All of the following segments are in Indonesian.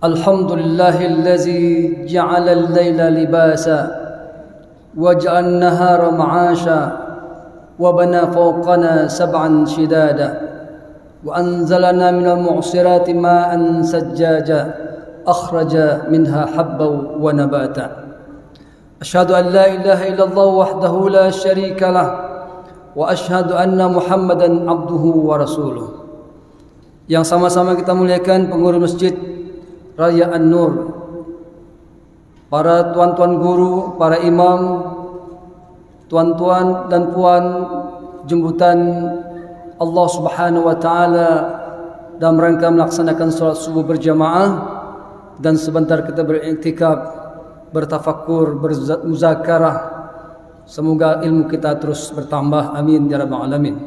الحمد لله الذي جعل الليل لباسا وجعل النهار معاشا وبنى فوقنا سبعا شدادا وأنزلنا من المعصرات ماء سجاجا أخرج منها حبا ونباتا أشهد أن لا إله إلا الله وحده لا شريك له وأشهد أن محمدا عبده ورسوله. Yang sama-sama kita muliakan pengurus masjid Raya An-Nur, para tuan-tuan guru, para imam, tuan-tuan dan puan jemputan Allah Subhanahu wa taala dalam rangka melaksanakan salat subuh berjamaah dan sebentar kita beriktikaf, bertafakur, bermuzakarah. Semoga ilmu kita terus bertambah, amin ya rabbal alamin.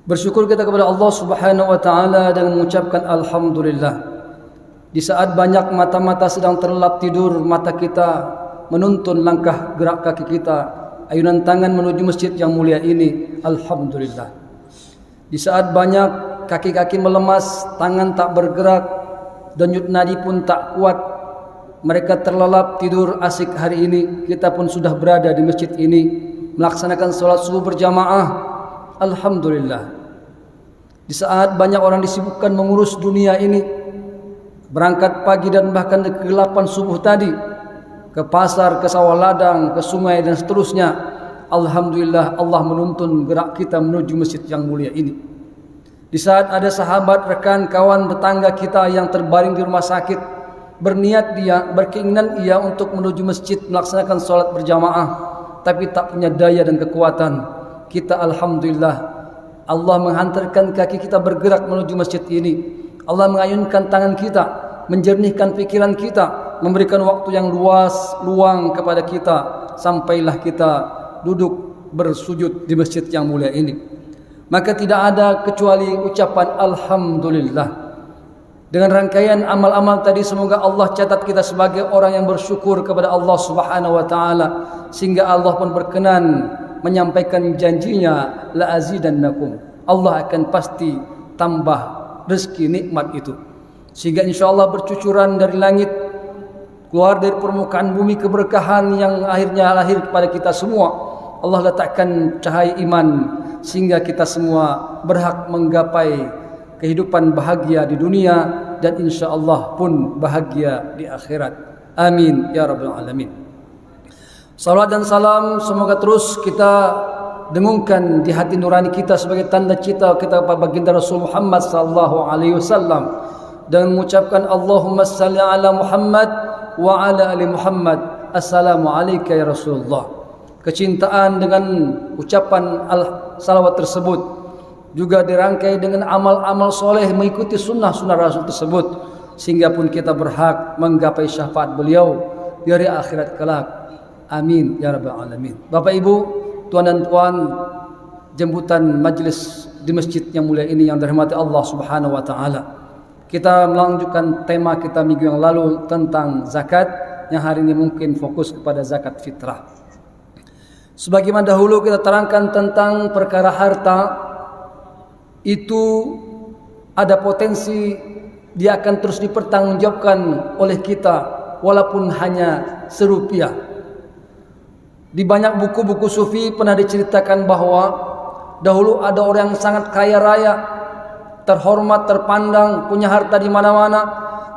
Bersyukur kita kepada Allah Subhanahu wa taala dengan mengucapkan alhamdulillah. Di saat banyak mata-mata sedang terlelap tidur, mata kita menuntun langkah gerak kaki kita, ayunan tangan menuju masjid yang mulia ini, alhamdulillah. Di saat banyak kaki-kaki melemas, tangan tak bergerak, denyut nadi pun tak kuat, mereka terlelap tidur asik hari ini, kita pun sudah berada di masjid ini melaksanakan salat subuh berjamaah, alhamdulillah. Di saat banyak orang disibukkan mengurus dunia ini, berangkat pagi dan bahkan di kegelapan subuh tadi, ke pasar, ke sawah ladang, ke sungai dan seterusnya, alhamdulillah Allah menuntun gerak kita menuju masjid yang mulia ini. Di saat ada sahabat, rekan, kawan, tetangga kita yang terbaring di rumah sakit, berniat dia, berkeinginan ia untuk menuju masjid melaksanakan salat berjamaah, tapi tak punya daya dan kekuatan, kita alhamdulillah Allah menghantarkan kaki kita bergerak menuju masjid ini. Allah mengayunkan tangan kita, menjernihkan pikiran kita, memberikan waktu yang luang kepada kita, sampailah kita duduk bersujud di masjid yang mulia ini. Maka tidak ada kecuali ucapan alhamdulillah. Dengan rangkaian amal-amal tadi, semoga Allah catat kita sebagai orang yang bersyukur kepada Allah Subhanahu wa taala, sehingga Allah pun berkenan menyampaikan janjinya, la azidannakum, Allah akan pasti tambah rezeki nikmat itu, sehingga insyaallah bercucuran dari langit, keluar dari permukaan bumi keberkahan yang akhirnya lahir kepada kita semua. Allah letakkan cahaya iman sehingga kita semua berhak menggapai kehidupan bahagia di dunia dan insyaallah pun bahagia di akhirat. Amin ya rabbal alamin. Salawat dan salam semoga terus kita dengungkan di hati nurani kita sebagai tanda cinta kita kepada baginda Rasul Muhammad sallallahu alaihi wasallam, dan mengucapkan Allahumma salli ala Muhammad wa ala ali Muhammad. Assalamu alayka ya Rasulullah. Kecintaan dengan ucapan salawat tersebut juga dirangkai dengan amal-amal soleh mengikuti sunnah-sunnah Rasul tersebut, sehingga pun kita berhak menggapai syafaat beliau di hari akhirat kelak. Amin ya rabbal alamin. Bapak Ibu, tuan dan puan jemputan majlis di masjid yang mulia ini yang dirahmati Allah Subhanahu wa taala. Kita melanjutkan tema kita minggu yang lalu tentang zakat, yang hari ini mungkin fokus kepada zakat fitrah. Sebagaimana dahulu kita terangkan tentang perkara harta, itu ada potensi dia akan terus dipertanggungjawabkan oleh kita walaupun hanya serupiah. Di banyak buku-buku sufi pernah diceritakan bahwa dahulu ada orang yang sangat kaya raya, terhormat, terpandang, punya harta di mana-mana,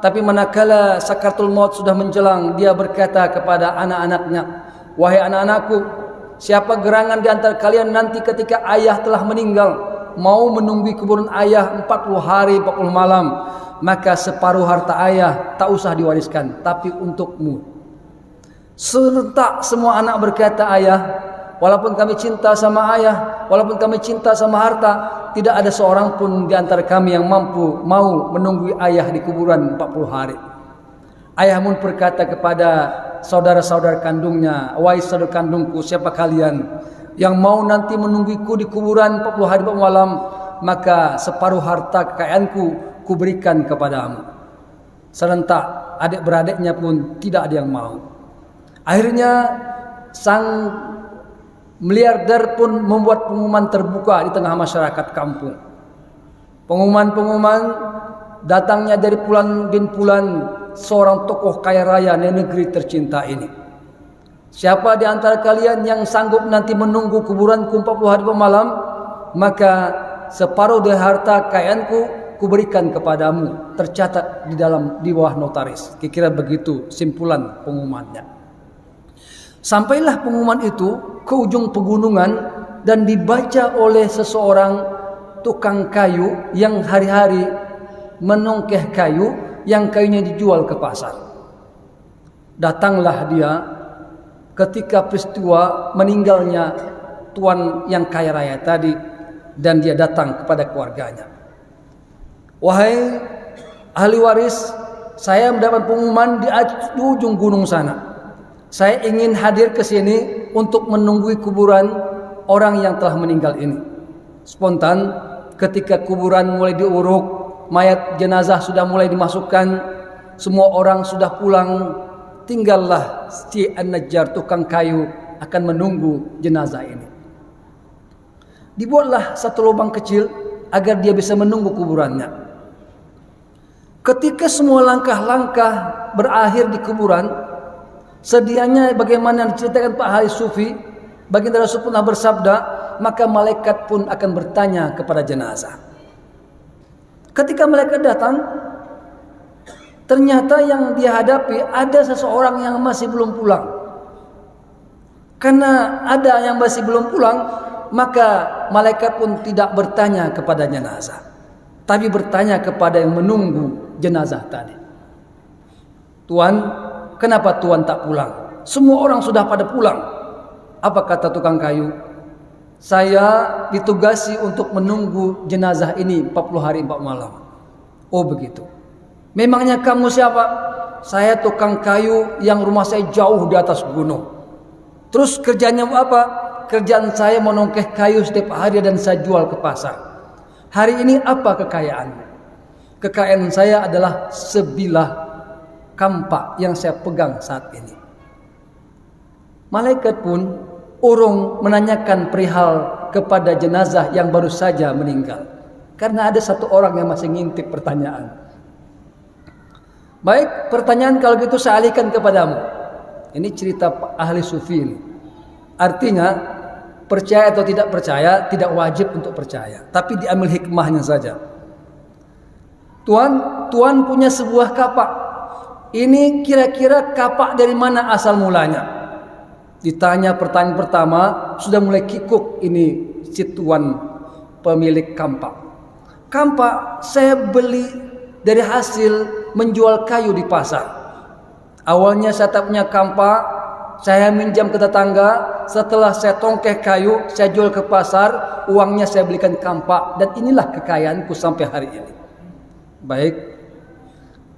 tapi manakala sakaratul maut sudah menjelang, dia berkata kepada anak-anaknya, "Wahai anak-anakku, siapa gerangan di antara kalian nanti ketika ayah telah meninggal mau menunggu kuburan ayah 40 hari 40 malam, maka separuh harta ayah tak usah diwariskan, tapi untukmu." Serentak semua anak berkata, "Ayah, walaupun kami cinta sama ayah, walaupun kami cinta sama harta, tidak ada seorang pun di antara kami yang mampu mau menunggu ayah di kuburan 40 hari." Ayah pun berkata kepada saudara-saudara kandungnya, "Wahai saudara kandungku, siapa kalian yang mau nanti menungguku di kuburan 40 hari 40 malam, maka separuh harta kekayaanku kuberikan kepadamu." Serentak adik-beradiknya pun tidak ada yang mau. Akhirnya sang miliarder pun membuat pengumuman terbuka di tengah masyarakat kampung. Pengumuman datangnya dari Fulan bin Fulan, seorang tokoh kaya raya di negeri tercinta ini. Siapa di antara kalian yang sanggup nanti menunggu kuburanku 40 hari malam, maka separuh dari harta kekayaanku kuberikan kepadamu, tercatat di bawah notaris. Kira-kira begitu simpulan pengumumannya. Sampailah pengumuman itu ke ujung pegunungan dan dibaca oleh seseorang tukang kayu yang hari-hari menongkeh kayu yang kayunya dijual ke pasar. Datanglah dia ketika peristiwa meninggalnya tuan yang kaya raya tadi, dan dia datang kepada keluarganya. Wahai ahli waris, saya mendapat pengumuman di ujung gunung sana. Saya ingin hadir ke sini untuk menunggu kuburan orang yang telah meninggal ini. Spontan ketika kuburan mulai diuruk, mayat jenazah sudah mulai dimasukkan, semua orang sudah pulang, tinggallah si An-Najjar tukang kayu akan menunggu jenazah ini. Dibuatlah satu lubang kecil agar dia bisa menunggu kuburannya. Ketika semua langkah-langkah berakhir di kuburan, sedianya bagaimana diceritakan Pak Haris Sufi, baginda Rasul pernah bersabda, maka malaikat pun akan bertanya kepada jenazah. Ketika malaikat datang, ternyata yang dia hadapi ada seseorang yang masih belum pulang. Karena ada yang masih belum pulang, maka malaikat pun tidak bertanya kepada jenazah, tapi bertanya kepada yang menunggu jenazah tadi. Tuan, kenapa Tuan tak pulang? Semua orang sudah pada pulang. Apa kata tukang kayu? Saya ditugasi untuk menunggu jenazah ini 40 hari 40 malam. Oh begitu. Memangnya kamu siapa? Saya tukang kayu yang rumah saya jauh di atas gunung. Terus kerjanya apa? Kerjaan saya menongkeh kayu setiap hari dan saya jual ke pasar. Hari ini apa kekayaannya? Kekayaan saya adalah sebilah kampak yang saya pegang saat ini. Malaikat pun urung menanyakan perihal kepada jenazah yang baru saja meninggal, karena ada satu orang yang masih ngintip pertanyaan. Baik, pertanyaan kalau gitu saya alihkan kepadamu. Ini cerita ahli sufi ini. Artinya percaya atau tidak percaya tidak wajib untuk percaya, tapi diambil hikmahnya saja. Tuan punya sebuah kapak. Ini kira-kira kapak dari mana asal mulanya? Ditanya pertanyaan pertama, sudah mulai kikuk ini si tuan pemilik kampak. Kampak saya beli dari hasil menjual kayu di pasar. Awalnya saya tak punya kampak, saya minjam ke tetangga. Setelah saya tongkeh kayu, saya jual ke pasar, uangnya saya belikan kampak, dan inilah kekayaanku sampai hari ini. Baik,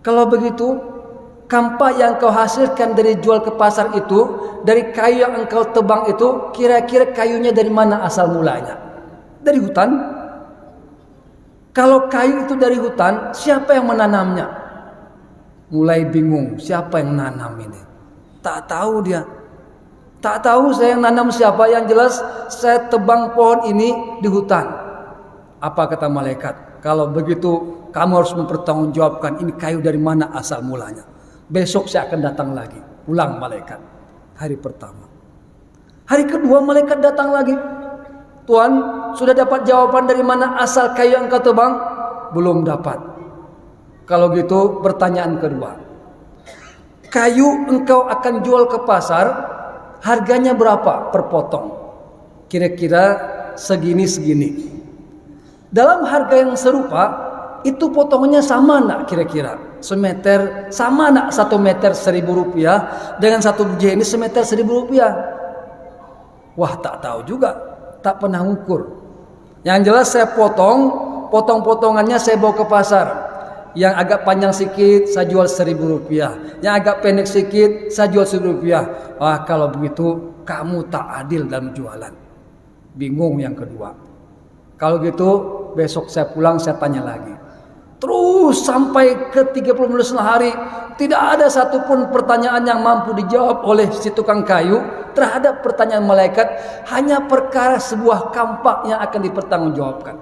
kalau begitu, kampak yang kau hasilkan dari jual ke pasar itu, dari kayu yang engkau tebang itu, kira-kira kayunya dari mana asal mulanya? Dari hutan? Kalau kayu itu dari hutan, siapa yang menanamnya? Mulai bingung, siapa yang nanam ini? Tak tahu dia. Tak tahu saya yang nanam siapa, yang jelas saya tebang pohon ini di hutan. Apa kata malaikat? Kalau begitu kamu harus mempertanggungjawabkan ini kayu dari mana asal mulanya. Besok saya akan datang lagi. Pulang malaikat. Hari pertama. Hari kedua malaikat datang lagi. Tuan, sudah dapat jawaban dari mana asal kayu yang kau tebang? Belum dapat. Kalau gitu pertanyaan kedua. Kayu engkau akan jual ke pasar, harganya berapa per potong? Kira-kira segini-segini. Dalam harga yang serupa, itu potongannya sama nak kira-kira? Semeter, sama nak 1 meter 1.000 rupiah dengan 1 biji ini semeter 1.000 rupiah? Wah, tak tahu juga, tak pernah ngukur. Yang jelas saya potong-potongannya saya bawa ke pasar. Yang agak panjang sedikit saya jual 1.000 rupiah. Yang agak pendek sedikit saya jual 1.000 rupiah. Wah, kalau begitu kamu tak adil dalam jualan. Bingung yang kedua. Kalau gitu besok saya pulang saya tanya lagi. Terus sampai ke 39 hari tidak ada satupun pertanyaan yang mampu dijawab oleh si tukang kayu terhadap pertanyaan malaikat, hanya perkara sebuah kampak yang akan dipertanggungjawabkan.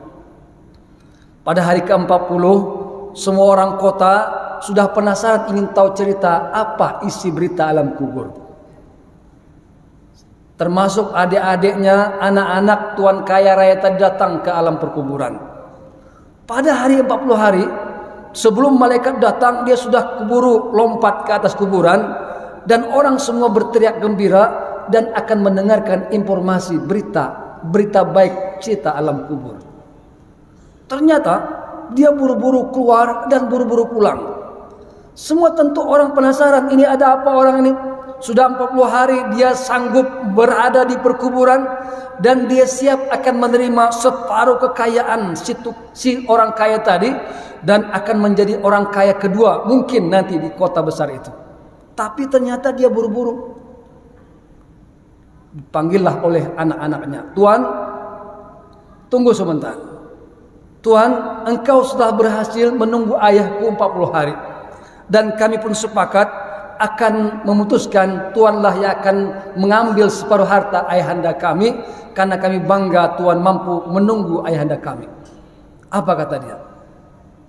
Pada hari ke-40 semua orang kota sudah penasaran ingin tahu cerita apa isi berita alam kubur. Termasuk adik-adiknya, anak-anak tuan kaya raya tadi datang ke alam perkuburan. Pada hari 40 hari sebelum malaikat datang, dia sudah keburu lompat ke atas kuburan dan orang semua berteriak gembira dan akan mendengarkan informasi berita baik cerita alam kubur. Ternyata dia buru-buru keluar dan buru-buru pulang. Semua tentu orang penasaran, ini ada apa orang ini? Sudah 40 hari dia sanggup berada di perkuburan dan dia siap akan menerima separuh kekayaan si orang kaya tadi dan akan menjadi orang kaya kedua mungkin nanti di kota besar itu. Tapi ternyata dia buru-buru. Dipanggillah oleh anak-anaknya, "Tuan, tunggu sebentar. Tuan, engkau sudah berhasil menunggu ayahku 40 hari. Dan kami pun sepakat akan memutuskan tuanlah yang akan mengambil separuh harta ayahanda kami, karena kami bangga tuan mampu menunggu ayahanda kami." Apa kata dia?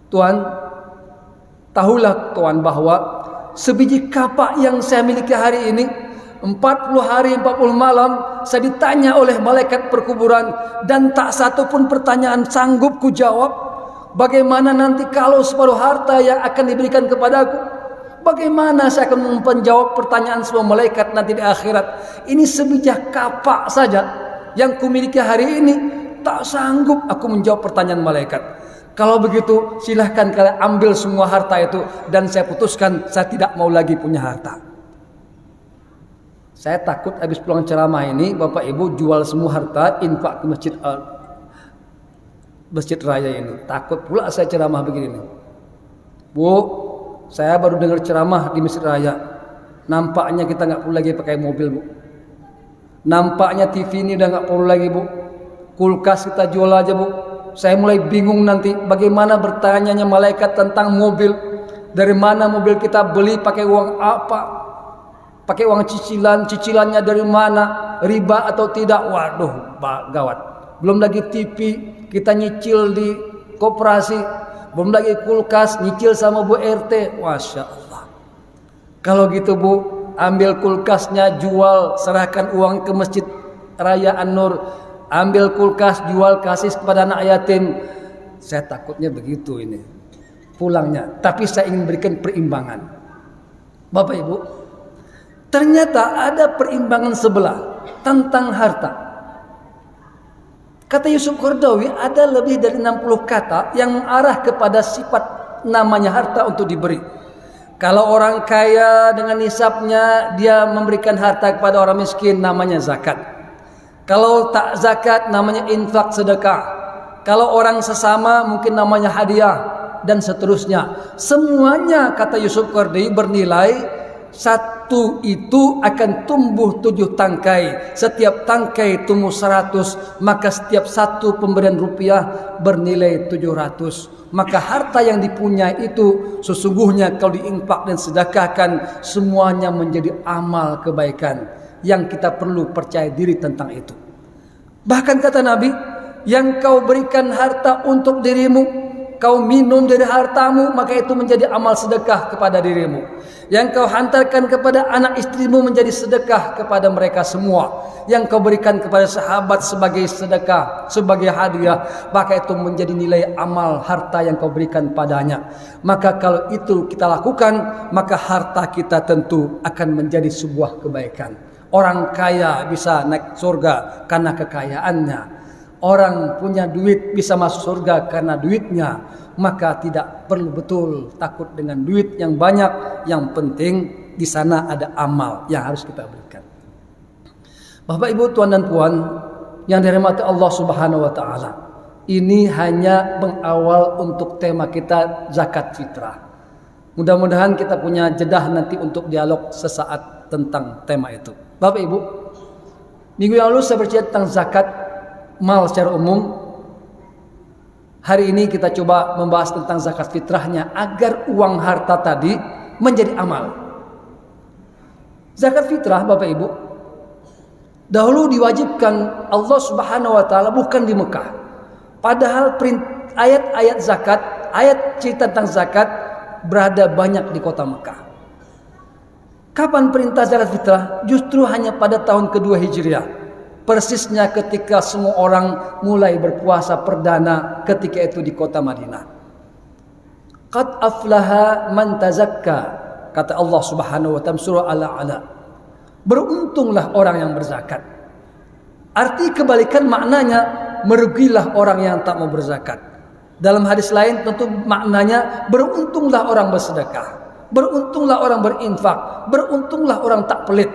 "Tuan, tahulah tuan bahwa sebiji kapak yang saya miliki hari ini, 40 hari 40 malam saya ditanya oleh malaikat perkuburan dan tak satu pun pertanyaan sanggup ku jawab. Bagaimana nanti kalau separuh harta yang akan diberikan kepadaku? Bagaimana saya akan menjawab pertanyaan semua malaikat nanti di akhirat? Ini sebijak kapak saja yang kumiliki hari ini, tak sanggup aku menjawab pertanyaan malaikat. Kalau begitu silahkan kalian ambil semua harta itu dan saya putuskan saya tidak mau lagi punya harta." Saya takut habis pulang ceramah ini Bapak Ibu jual semua harta infak ke masjid raya ini. Takut pula saya ceramah begini. Bu, saya baru dengar ceramah di masjid raya. Nampaknya kita nggak perlu lagi pakai mobil, Bu. Nampaknya TV ini udah nggak perlu lagi, Bu. Kulkas kita jual aja, Bu. Saya mulai bingung nanti bagaimana bertanyanya malaikat tentang mobil. Dari mana mobil kita beli, pakai uang apa? Pakai uang cicilannya dari mana? Riba atau tidak? Waduh, gawat. Belum lagi TV, kita nyicil di koperasi. Belum lagi kulkas, nyicil sama Bu RT. Masya Allah. Kalau gitu Bu, ambil kulkasnya, jual, serahkan uang ke Masjid Raya An-Nur. Ambil kulkas, jual, kasih kepada anak yatim. Saya takutnya begitu ini pulangnya. Tapi saya ingin berikan perimbangan. Bapak Ibu, ternyata ada perimbangan sebelah tentang harta. Kata Yusuf Qaradawi, ada lebih dari 60 kata yang mengarah kepada sifat namanya harta untuk diberi. Kalau orang kaya dengan nisabnya, dia memberikan harta kepada orang miskin, namanya zakat. Kalau tak zakat, namanya infak, sedekah. Kalau orang sesama, mungkin namanya hadiah, dan seterusnya. Semuanya, kata Yusuf Qaradawi, bernilai satu itu akan tumbuh 7 tangkai. Setiap tangkai tumbuh 100, maka setiap satu pemberian rupiah bernilai 700. Maka harta yang dipunyai itu sesungguhnya kalau diinfak dan sedekahkan, semuanya menjadi amal kebaikan yang kita perlu percaya diri tentang itu. Bahkan kata Nabi, yang kau berikan harta untuk dirimu, kau minum dari hartamu, maka itu menjadi amal sedekah kepada dirimu. Yang kau hantarkan kepada anak istrimu menjadi sedekah kepada mereka semua. Yang kau berikan kepada sahabat sebagai sedekah, sebagai hadiah, maka itu menjadi nilai amal harta yang kau berikan padanya. Maka kalau itu kita lakukan, maka harta kita tentu akan menjadi sebuah kebaikan. Orang kaya bisa naik surga karena kekayaannya. Orang punya duit bisa masuk surga karena duitnya. Maka tidak perlu betul takut dengan duit yang banyak. Yang penting di sana ada amal yang harus kita berikan. Bapak Ibu, Tuan dan Puan yang dirahmati Allah Subhanahu wa taala. Ini hanya mengawal untuk tema kita zakat fitrah. Mudah-mudahan kita punya jedah nanti untuk dialog sesaat tentang tema itu. Bapak Ibu, minggu yang lalu saya bercerita tentang zakat mal secara umum. Hari ini kita coba membahas tentang zakat fitrahnya agar uang harta tadi menjadi amal. Zakat fitrah, Bapak Ibu, dahulu diwajibkan Allah Subhanahu wa taala bukan di Mekah. Padahal ayat-ayat zakat ayat cerita tentang zakat berada banyak di kota Mekah. Kapan perintah zakat fitrah? Justru hanya pada tahun kedua Hijriah. Persisnya ketika semua orang mulai berpuasa perdana ketika itu di kota Madinah. Qad aflaha man tazakka, kata Allah Subhanahu wa taala surah Al-A'la. Beruntunglah orang yang berzakat. Arti kebalikan maknanya, merugilah orang yang tak mau berzakat. Dalam hadis lain tentu maknanya beruntunglah orang bersedekah. Beruntunglah orang berinfak, beruntunglah orang tak pelit.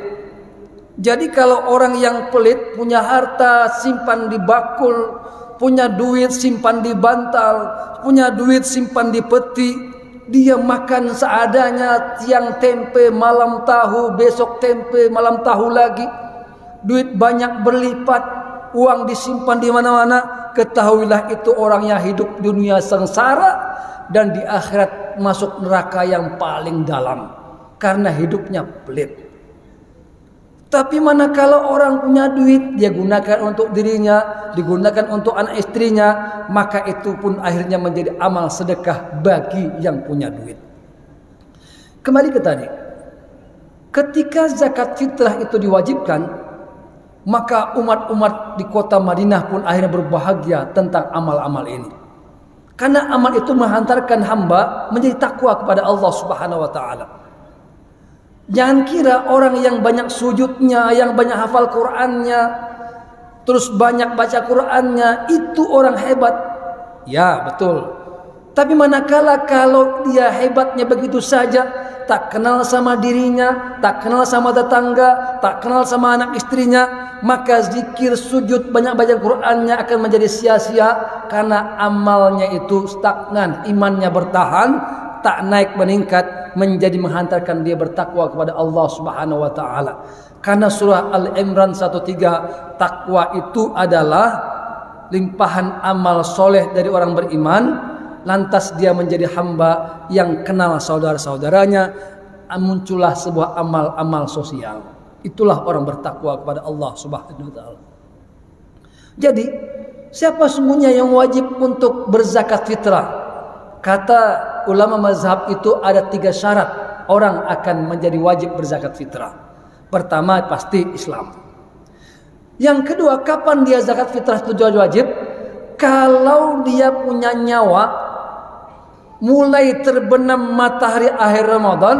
Jadi kalau orang yang pelit punya harta simpan di bakul, punya duit simpan di bantal, punya duit simpan di peti, dia makan seadanya, siang tempe, malam tahu, besok tempe, malam tahu lagi. Duit banyak berlipat, uang disimpan di mana-mana, ketahuilah itu orang yang hidup dunia sengsara dan di akhirat masuk neraka yang paling dalam karena hidupnya pelit. Tapi manakala orang punya duit, dia gunakan untuk dirinya, digunakan untuk anak istrinya, maka itu pun akhirnya menjadi amal sedekah bagi yang punya duit. Kembali ke tadi, ketika zakat fitrah itu diwajibkan, maka umat-umat di kota Madinah pun akhirnya berbahagia tentang amal-amal ini. Karena amal itu menghantarkan hamba menjadi takwa kepada Allah Subhanahu wa taala. Jangan kira orang yang banyak sujudnya, yang banyak hafal Qur'annya, terus banyak baca Qur'annya, itu orang hebat. Ya, betul. Tapi manakala kalau dia hebatnya begitu saja, tak kenal sama dirinya, tak kenal sama tetangga, tak kenal sama anak istrinya, maka zikir, sujud, banyak baca Qur'annya akan menjadi sia-sia karena amalnya itu stagnan, imannya bertahan, tak naik meningkat, menjadi menghantarkan dia bertakwa kepada Allah Subhanahu wa taala. Karena surah Al-Imran 1:3, takwa itu adalah limpahan amal soleh dari orang beriman, lantas dia menjadi hamba yang kenal saudara-saudaranya, muncullah sebuah amal-amal sosial. Itulah orang bertakwa kepada Allah Subhanahu wa taala. Jadi, siapa sungguhnya yang wajib untuk berzakat fitrah? Kata ulama mazhab itu ada 3 syarat orang akan menjadi wajib berzakat fitrah. Pertama pasti Islam. Yang kedua, kapan dia zakat fitrah itu wajib? Kalau dia punya nyawa mulai terbenam matahari akhir Ramadan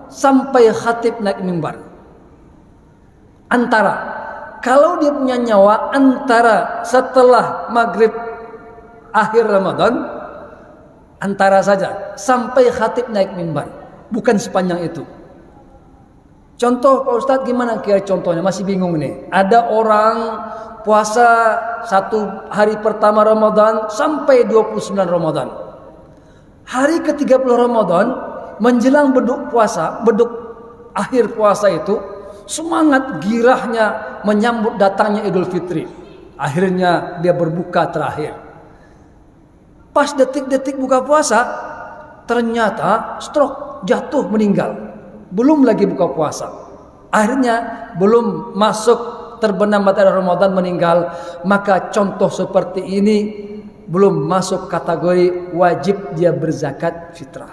sampai khatib naik mimbar. Antara kalau dia punya nyawa antara setelah maghrib akhir Ramadan, antara saja sampai khatib naik mimbar, bukan sepanjang itu. Contoh Pak Ustadz, gimana kira contohnya? Masih bingung nih. Ada orang puasa 1 hari pertama Ramadan sampai 29 Ramadan. Hari ke-30 Ramadan menjelang beduk puasa, beduk akhir puasa itu, semangat girahnya menyambut datangnya Idul Fitri. Akhirnya dia berbuka terakhir. Pas detik-detik buka puasa, ternyata stroke, jatuh meninggal. Belum lagi buka puasa. Akhirnya belum masuk terbenam matahari Ramadan meninggal. Maka contoh seperti ini belum masuk kategori wajib dia berzakat fitrah.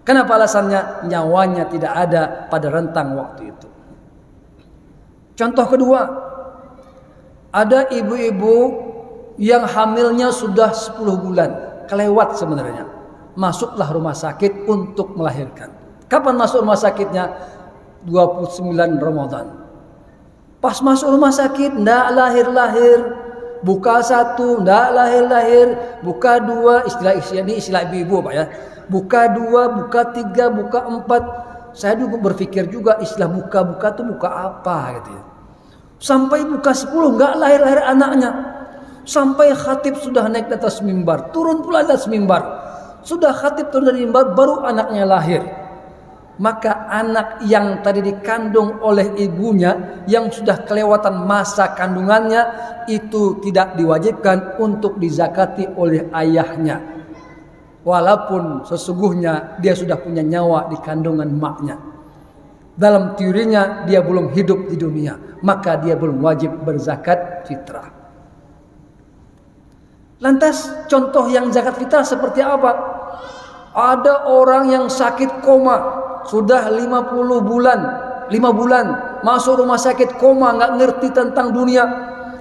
Kenapa alasannya? Nyawanya tidak ada pada rentang waktu itu. Contoh kedua, ada ibu-ibu yang hamilnya sudah 10 bulan, kelewat sebenarnya. Masuklah rumah sakit untuk melahirkan. Kapan masuk rumah sakitnya? 29 Ramadan. Pas masuk rumah sakit, ndak lahir-lahir. Buka 1, ndak lahir-lahir. Buka 2, istilah ibu-ibu Pak ya. Buka 2, buka 3, buka 4. Saya dulu berpikir juga istilah buka-buka itu buka apa gitu ya. Sampai buka 10 enggak lahir-lahir anaknya. Sampai khatib sudah naik di atas mimbar, turun pula di atas mimbar. Sudah khatib turun dari mimbar baru anaknya lahir. Maka anak yang tadi dikandung oleh ibunya yang sudah kelewatan masa kandungannya itu tidak diwajibkan untuk dizakati oleh ayahnya. Walaupun sesungguhnya dia sudah punya nyawa di kandungan maknya. Dalam teorinya dia belum hidup di dunia, maka dia belum wajib berzakat fitrah. Lantas contoh yang zakat fitrah seperti apa? Ada orang yang sakit koma, sudah 50 bulan, 5 bulan, masuk rumah sakit koma, nggak ngerti tentang dunia,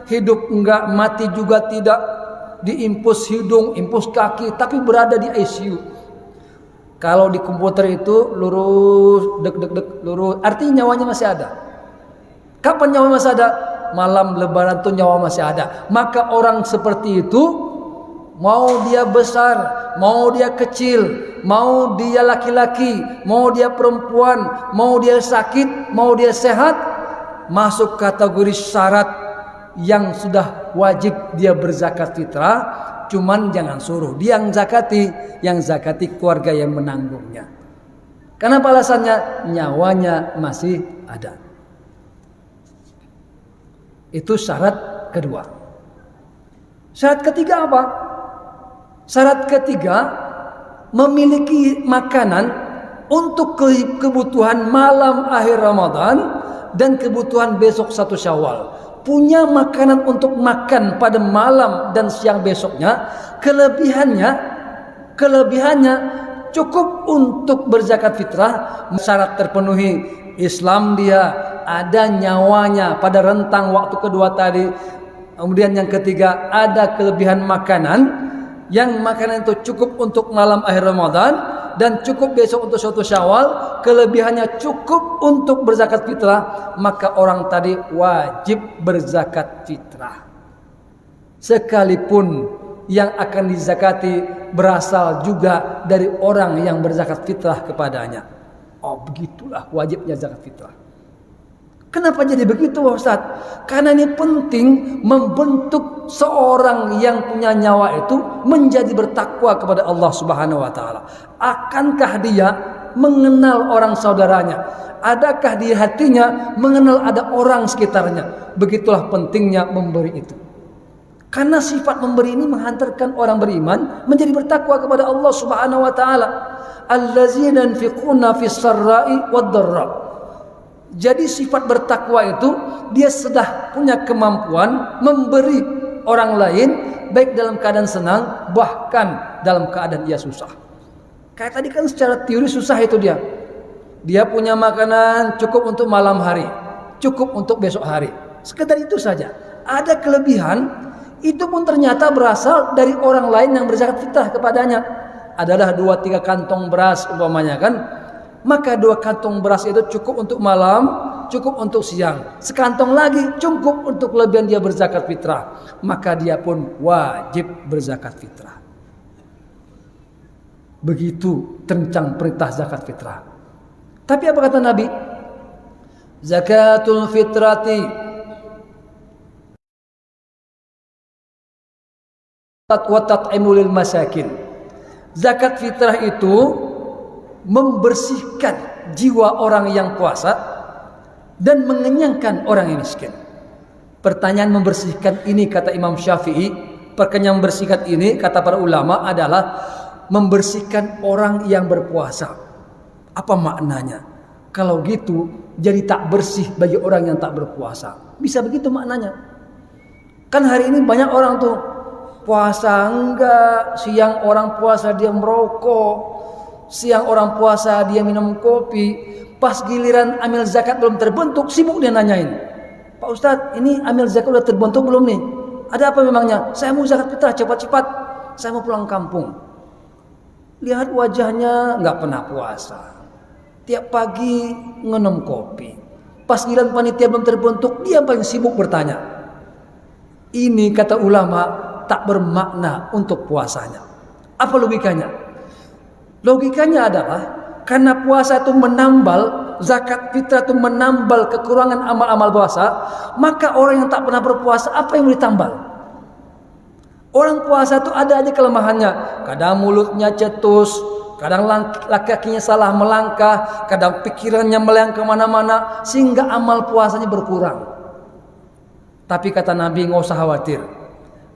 hidup enggak, mati juga tidak, diimpus hidung, impus kaki, tapi berada di ICU. Kalau di komputer itu lurus, dek, lurus, artinya nyawanya masih ada. Kapan nyawa masih ada? Malam lebaran tuh nyawa masih ada. Maka orang seperti itu, mau dia besar, mau dia kecil, mau dia laki-laki, mau dia perempuan, mau dia sakit, mau dia sehat, masuk kategori syarat yang sudah wajib dia berzakat fitrah. Cuman jangan suruh dia yang zakati keluarga yang menanggungnya. Kenapa alasannya? Nyawanya masih ada. Itu syarat kedua. Syarat ketiga apa? Syarat ketiga, memiliki makanan untuk kebutuhan malam akhir Ramadan dan kebutuhan besok 1 Syawal. Punya makanan untuk makan pada malam dan siang besoknya. Kelebihannya cukup untuk berzakat fitrah. Syarat terpenuhi, Islam dia, ada nyawanya pada rentang waktu kedua tadi. Kemudian yang ketiga, ada kelebihan makanan, yang makanan itu cukup untuk malam akhir Ramadan dan cukup besok untuk 1 Syawal, kelebihannya cukup untuk berzakat fitrah, maka orang tadi wajib berzakat fitrah. Sekalipun yang akan dizakati berasal juga dari orang yang berzakat fitrah kepadanya. Oh, begitulah wajibnya zakat fitrah. Kenapa jadi begitu, Ustaz? Karena ini penting membentuk seorang yang punya nyawa itu menjadi bertakwa kepada Allah Subhanahu wa taala. Akankah dia mengenal orang saudaranya? Adakah di hatinya mengenal ada orang sekitarnya? Begitulah pentingnya memberi itu. Karena sifat memberi ini menghantarkan orang beriman menjadi bertakwa kepada Allah Subhanahu wa taala. Allazina yunfiquna fis sarra'i wad dharra. Jadi sifat bertakwa itu dia sudah punya kemampuan memberi orang lain baik dalam keadaan senang bahkan dalam keadaan ia susah. Kayak tadi kan secara teori susah itu dia. Dia punya makanan cukup untuk malam hari, cukup untuk besok hari. Sekedar itu saja. Ada kelebihan itu pun ternyata berasal dari orang lain yang berzakat fitrah kepadanya. Adalah 2-3 kantong beras umpamanya kan. Maka 2 kantong beras itu cukup untuk malam, cukup untuk siang. Sekantong lagi cukup untuk kelebihan dia berzakat fitrah. Maka dia pun wajib berzakat fitrah. Begitu tentang perintah zakat fitrah. Tapi apa kata Nabi? Zakatul fitrati wa tat'imul masakin. Zakat fitrah itu membersihkan jiwa orang yang puasa dan mengenyangkan orang yang miskin. Pertanyaan membersihkan ini kata Imam Syafi'i, perkenyang membersihkan ini kata para ulama adalah membersihkan orang yang berpuasa. Apa maknanya? Kalau gitu jadi tak bersih bagi orang yang tak berpuasa. Bisa begitu maknanya. Kan hari ini banyak orang tuh puasa enggak, siang orang puasa dia merokok, siang orang puasa dia minum kopi, pas giliran amil zakat belum terbentuk, sibuk dia nanyain, Pak Ustadz, ini amil zakat udah terbentuk belum nih? Ada apa memangnya? Saya mau zakat fitrah cepat-cepat, saya mau pulang kampung. Lihat wajahnya nggak pernah puasa, tiap pagi ngenom kopi. Pas giliran panitia belum terbentuk, dia paling sibuk bertanya. Ini kata ulama tak bermakna untuk puasanya. Apa logikanya? Logikanya adalah karena puasa itu menambal, zakat fitrah itu menambal kekurangan amal-amal puasa, maka orang yang tak pernah berpuasa apa yang ditambal? Orang puasa itu ada aja kelemahannya. Kadang mulutnya cetus, kadang kakinya salah melangkah, kadang pikirannya melayang kemana-mana, sehingga amal puasanya berkurang. Tapi kata Nabi, nggak usah khawatir.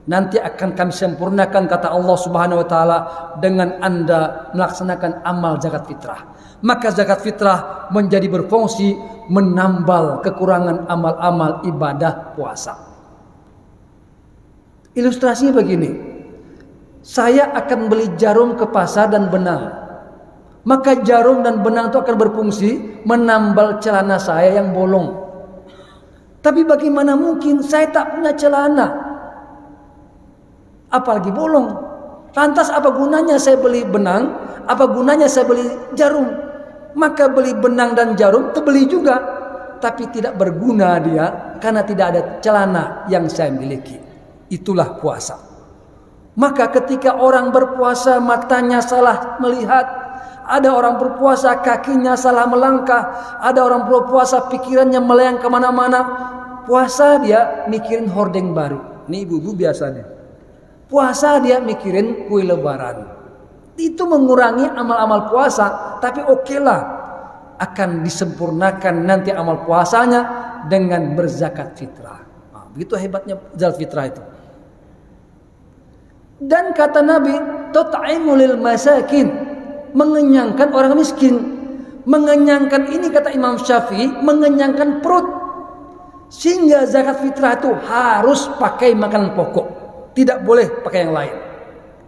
Nanti akan kami sempurnakan kata Allah Subhanahu wa taala dengan Anda melaksanakan amal zakat fitrah. Maka zakat fitrah menjadi berfungsi menambal kekurangan amal-amal ibadah puasa. Ilustrasinya begini. saya akan beli jarum ke pasar dan benang. Maka jarum dan benang itu akan berfungsi menambal celana saya yang bolong. Tapi bagaimana mungkin saya tak punya celana, apalagi bolong. Lantas apa gunanya saya beli benang? Apa gunanya saya beli jarum? Maka beli benang dan jarum terbeli juga, tapi tidak berguna dia karena tidak ada celana yang saya miliki. Itulah puasa. Maka ketika orang berpuasa matanya salah melihat, ada orang berpuasa kakinya salah melangkah, ada orang berpuasa pikirannya melayang kemana-mana. Puasa dia mikirin hordeng baru. Ini ibu-ibu biasanya. Puasa dia mikirin kue lebaran. Itu mengurangi amal-amal puasa, tapi okelah, akan disempurnakan nanti amal puasanya dengan berzakat fitrah. Nah, begitu hebatnya zakat fitrah itu. Dan kata Nabi, tut'imul masakin, mengenyangkan orang miskin. Mengenyangkan ini kata Imam Syafi'i, mengenyangkan perut. Sehingga zakat fitrah itu harus pakai makanan pokok, tidak boleh pakai yang lain.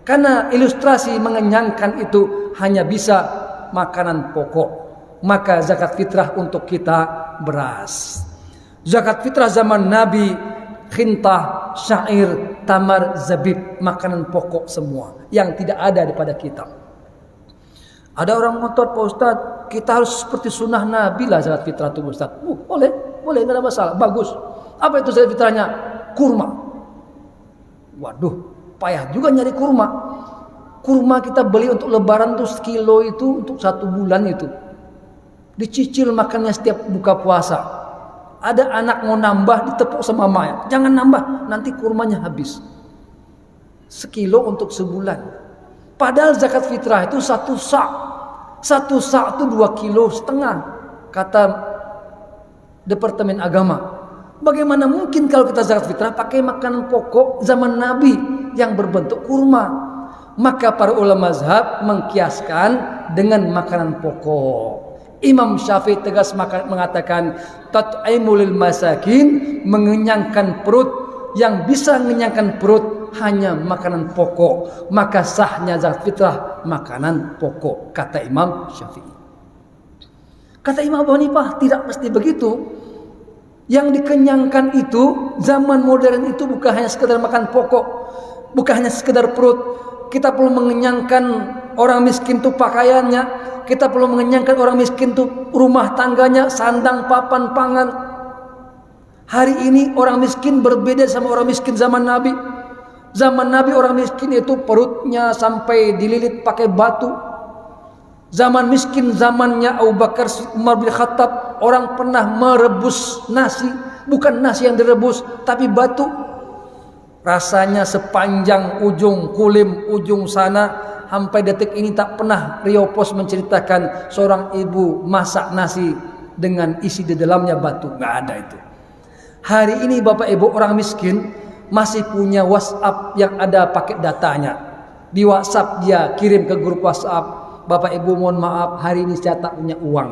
Karena ilustrasi mengenyangkan itu hanya bisa makanan pokok. Maka zakat fitrah untuk kita beras. Zakat fitrah zaman Nabi, khintah, syair, tamar, zabib, makanan pokok semua yang tidak ada daripada kita. Ada orang ngotot, Pak Ustaz, kita harus seperti sunnah Nabi lah zakat fitrah itu, Ustaz. Boleh, nggak ada masalah, bagus. Apa itu zakat fitrahnya? Kurma. Waduh, payah juga nyari kurma. Kurma kita beli untuk lebaran tuh sekilo itu untuk 1 bulan itu. Dicicil makannya setiap buka puasa. Ada anak mau nambah ditepuk sama mamanya, jangan nambah, nanti kurmanya habis. Sekilo untuk sebulan. Padahal zakat fitrah itu 1 sa'. 1 sa' itu 2,5 kilo, kata Departemen Agama. Bagaimana mungkin kalau kita zakat fitrah pakai makanan pokok zaman Nabi yang berbentuk kurma? Maka para ulama mazhab mengkiaskan dengan makanan pokok. Imam Syafi'i tegas mengatakan tat'imul masakin, mengenyangkan perut. Yang bisa mengenyangkan perut hanya makanan pokok. Maka sahnya zakat fitrah makanan pokok, kata Imam Syafi'i. Kata Imam Abu Hanifah tidak mesti begitu. Yang dikenyangkan itu zaman modern itu bukan hanya sekedar makan pokok, bukan hanya sekedar perut. Kita perlu mengenyangkan orang miskin itu pakaiannya, kita perlu mengenyangkan orang miskin itu rumah tangganya, sandang, papan, pangan. Hari ini orang miskin berbeda sama orang miskin zaman Nabi. Zaman Nabi orang miskin itu perutnya sampai dililit pakai batu. Zaman miskin zamannya Abu Bakar, Umar bin Khattab, orang pernah merebus nasi, bukan nasi yang direbus tapi batu. Rasanya sepanjang ujung kulim, ujung sana. Sampai detik ini tak pernah Rio Pos menceritakan seorang ibu masak nasi dengan isi di dalamnya batu. Nggak ada itu. Hari ini Bapak Ibu orang miskin masih punya WhatsApp yang ada paket datanya. Di WhatsApp dia kirim ke grup WhatsApp, Bapak Ibu mohon maaf hari ini saya tak punya uang.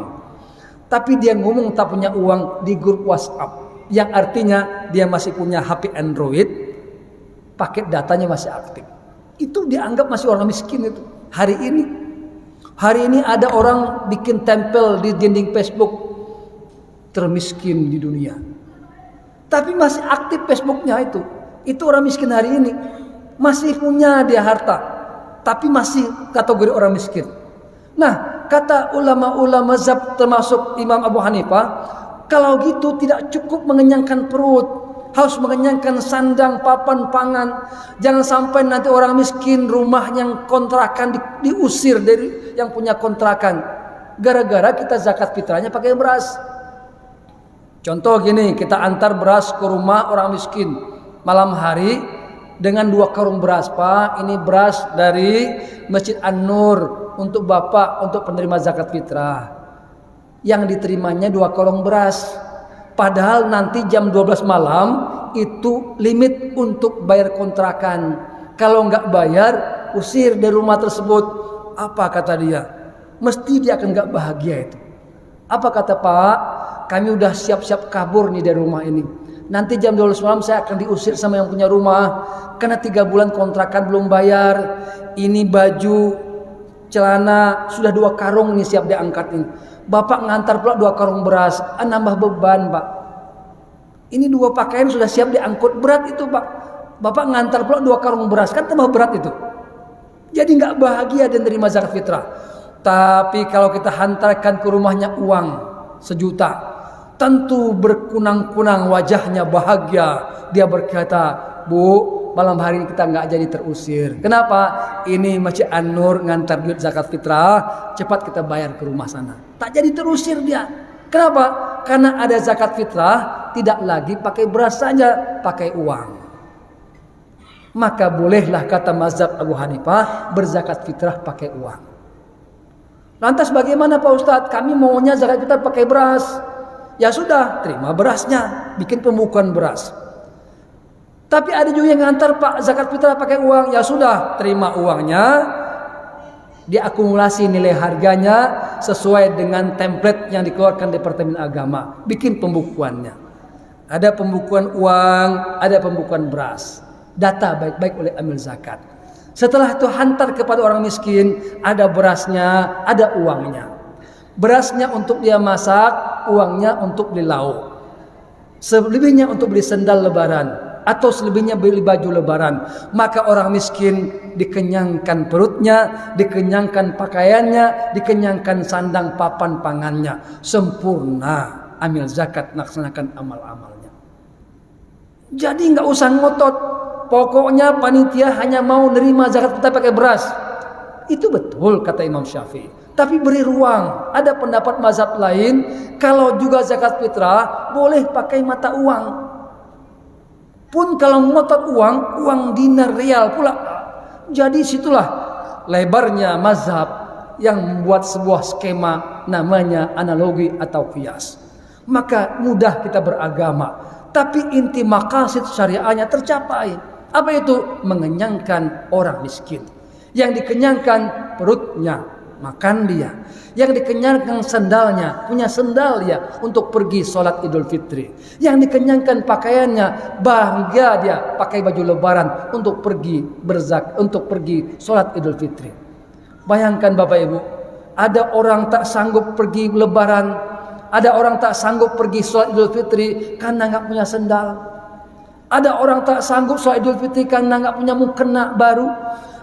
Tapi dia ngomong tak punya uang di grup WhatsApp, yang artinya dia masih punya HP Android, paket datanya masih aktif. Itu dianggap masih orang miskin itu. Hari ini ada orang bikin tempel di dinding Facebook, termiskin di dunia. Tapi masih aktif Facebooknya itu. Itu orang miskin hari ini. Masih punya dia harta, tapi masih kategori orang miskin. Nah, kata ulama-ulama mazhab termasuk Imam Abu Hanifah, kalau gitu tidak cukup mengenyangkan perut, harus mengenyangkan sandang, papan, pangan. Jangan sampai nanti orang miskin rumah yang kontrakan diusir dari yang punya kontrakan, gara-gara kita zakat fitrahnya pakai beras. Contoh gini, kita antar beras ke rumah orang miskin malam hari dengan 2 karung beras. Pak, ini beras dari Masjid An-Nur untuk Bapak, untuk penerima zakat fitrah. Yang diterimanya 2 karung beras. Padahal nanti jam 12 malam itu limit untuk bayar kontrakan. Kalau nggak bayar, usir dari rumah tersebut. Apa kata dia? Mesti dia akan nggak bahagia itu. Apa kata Pak? Kami udah siap-siap kabur nih dari rumah ini. nanti jam 12 malam saya akan diusir sama yang punya rumah karena 3 bulan kontrakan belum bayar. Ini baju, celana sudah 2 karung ini siap diangkat ini. Bapak ngantar pula 2 karung beras, nambah beban Pak. Ini 2 pakaian sudah siap diangkut, berat itu Pak. Bapak ngantar pula 2 karung beras, kan tambah berat itu. Jadi nggak bahagia dan terima zakat fitrah. Tapi kalau kita hantarkan ke rumahnya uang 1 juta, tentu berkunang-kunang wajahnya bahagia. Dia berkata, Bu, malam hari ini kita nggak jadi terusir. Kenapa? Ini Masjid An-Nur ngantar duit zakat fitrah, cepat kita bayar ke rumah sana. Tak jadi terusir dia. Kenapa? Karena ada zakat fitrah, tidak lagi pakai beras saja, pakai uang. Maka bolehlah kata mazhab Abu Hanifah berzakat fitrah pakai uang. Lantas bagaimana Pak Ustadz? Kami maunya zakat fitrah pakai beras. Ya sudah, terima berasnya, bikin pembukuan beras. Tapi ada juga yang ngantar Pak zakat fitrah pakai uang. Ya sudah, terima uangnya, diakumulasi nilai harganya sesuai dengan template yang dikeluarkan Departemen Agama. Bikin pembukuannya. Ada pembukuan uang, ada pembukuan beras. Data baik-baik oleh amil zakat. Setelah itu hantar kepada orang miskin, ada berasnya, ada uangnya. Berasnya untuk dia masak, uangnya untuk beli lauk. Selebihnya untuk beli sendal lebaran atau selebihnya beli baju lebaran. Maka orang miskin dikenyangkan perutnya, dikenyangkan pakaiannya, dikenyangkan sandang papan pangannya. Sempurna amil zakat melaksanakan amal-amalnya. Jadi nggak usah ngotot. Pokoknya panitia hanya mau nerima zakat fitrah pakai beras. Itu betul kata Imam Syafi'i. Tapi beri ruang. Ada pendapat mazhab lain, kalau juga zakat fitrah boleh pakai mata uang. Pun kalau ngotot uang dinar real pula. Jadi situlah lebarnya mazhab yang membuat sebuah skema namanya analogi atau qiyas. Maka mudah kita beragama, tapi inti maqasid syariahnya tercapai. Apa itu? Mengenyangkan orang miskin. Yang dikenyangkan perutnya, makan dia. Yang dikenyangkan sendalnya, punya sendal dia untuk pergi sholat Idul Fitri. Yang dikenyangkan pakaiannya, bahagia dia pakai baju lebaran untuk pergi untuk pergi sholat Idul Fitri. Bayangkan Bapak Ibu, ada orang tak sanggup pergi lebaran, ada orang tak sanggup pergi sholat Idul Fitri karena nggak punya sendal. Ada orang tak sanggup sholat Idul Fitri karena nggak punya mukena baru.